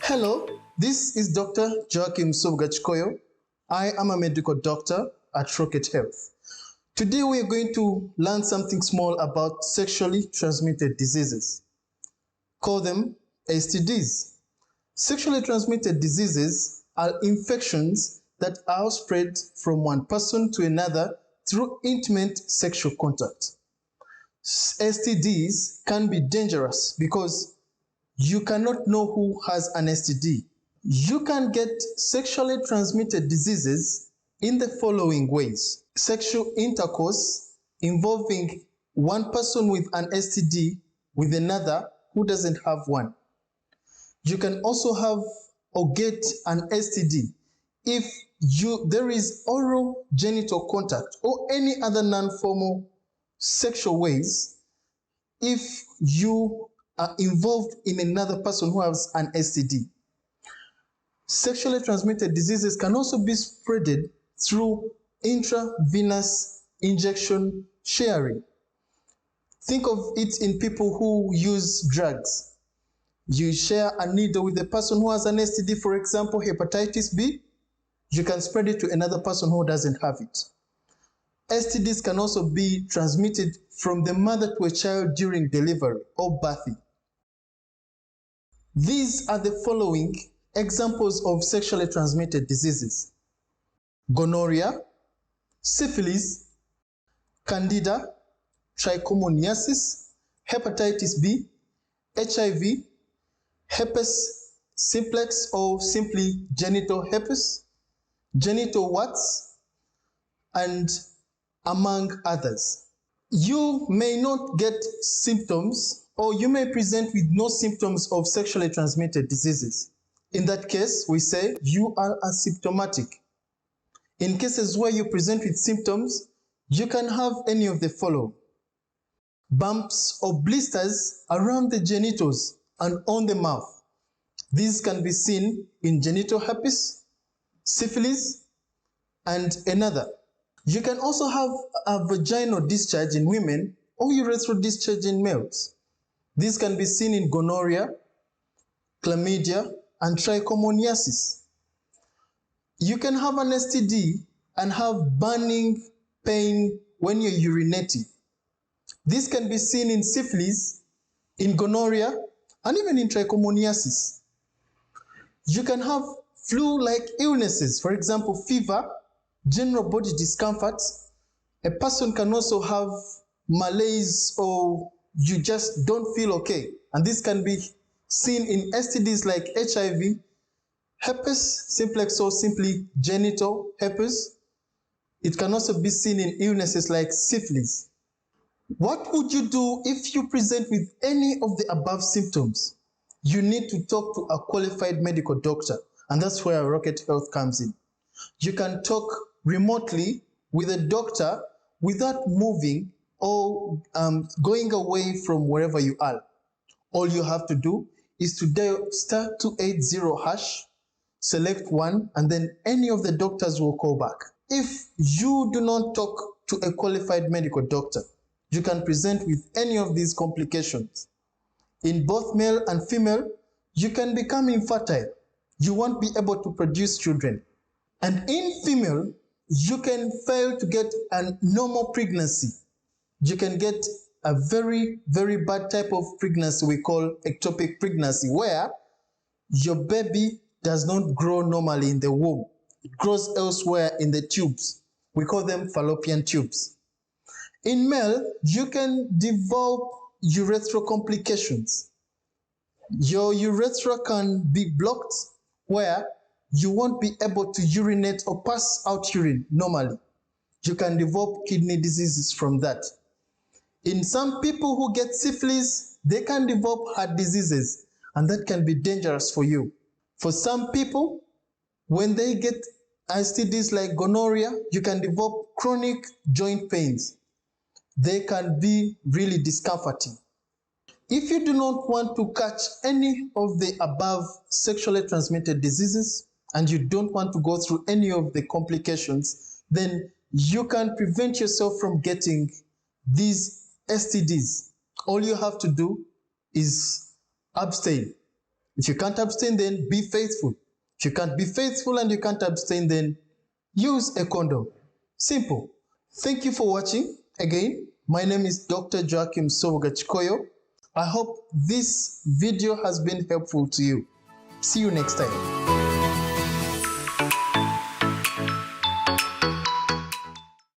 Hello, this is Dr. Joachim. I am a medical doctor at Rocket Health. Today we are going to learn something small about sexually transmitted diseases. Call them STDs. Sexually transmitted diseases are infections that are spread from one person to another through intimate sexual contact. STDs can be dangerous because you cannot know who has an STD. You can get sexually transmitted diseases in the following ways. Sexual intercourse involving one person with an STD with another who doesn't have one. You can also have or get an STD if there is oral genital contact or any other non-formal sexual ways if you are involved in another person who has an STD. Sexually transmitted diseases can also be spreaded through intravenous injection sharing. Think of it in people who use drugs. You share a needle with a person who has an STD, for example, hepatitis B. You can spread it to another person who doesn't have it. STDs can also be transmitted from the mother to a child during delivery or birthing. These are the following examples of sexually transmitted diseases: gonorrhea, syphilis, candida, trichomoniasis, hepatitis B, HIV, herpes simplex or simply genital herpes, genital warts, and among others. You may not get symptoms or you may present with no symptoms of sexually transmitted diseases. In that case, we say you are asymptomatic. In cases where you present with symptoms, you can have any of the following: bumps or blisters around the genitals and on the mouth. These can be seen in genital herpes, syphilis, and another. You can also have a vaginal discharge in women or urethral discharge in males. These can be seen in gonorrhea, chlamydia, and trichomoniasis. You can have an STD and have burning pain when you're urinating. This can be seen in syphilis, in gonorrhea, and even in trichomoniasis. You can have flu-like illnesses, for example, fever, general body discomfort. A person can also have malaise or you just don't feel okay. And this can be seen in STDs like HIV, herpes simplex or simply genital herpes. It can also be seen in illnesses like syphilis. What would you do if you present with any of the above symptoms? You need to talk to a qualified medical doctor, and that's where Rocket Health comes in. You can talk remotely with a doctor without moving or going away from wherever you are. All you have to do is to dial *280#, select one, and then any of the doctors will call back. If you do not talk to a qualified medical doctor, you can present with any of these complications. In both male and female, you can become infertile. You won't be able to produce children. And in female, you can fail to get a normal pregnancy. You can get a very, very bad type of pregnancy we call ectopic pregnancy, where your baby does not grow normally in the womb. It grows elsewhere in the tubes. We call them fallopian tubes. In male, you can develop urethral complications. Your urethra can be blocked where you won't be able to urinate or pass out urine normally. You can develop kidney diseases from that. In some people who get syphilis, they can develop heart diseases, and that can be dangerous for you. For some people, when they get STDs like gonorrhea, you can develop chronic joint pains. They can be really discomforting. If you do not want to catch any of the above sexually transmitted diseases and you don't want to go through any of the complications, then you can prevent yourself from getting these STDs. All you have to do is abstain. If you can't abstain, then be faithful. If you can't be faithful and you can't abstain, then use a condom. Simple. Thank you for watching. Again, my name is Dr. Joachim Chikoyo. I hope this video has been helpful to you. See you next time.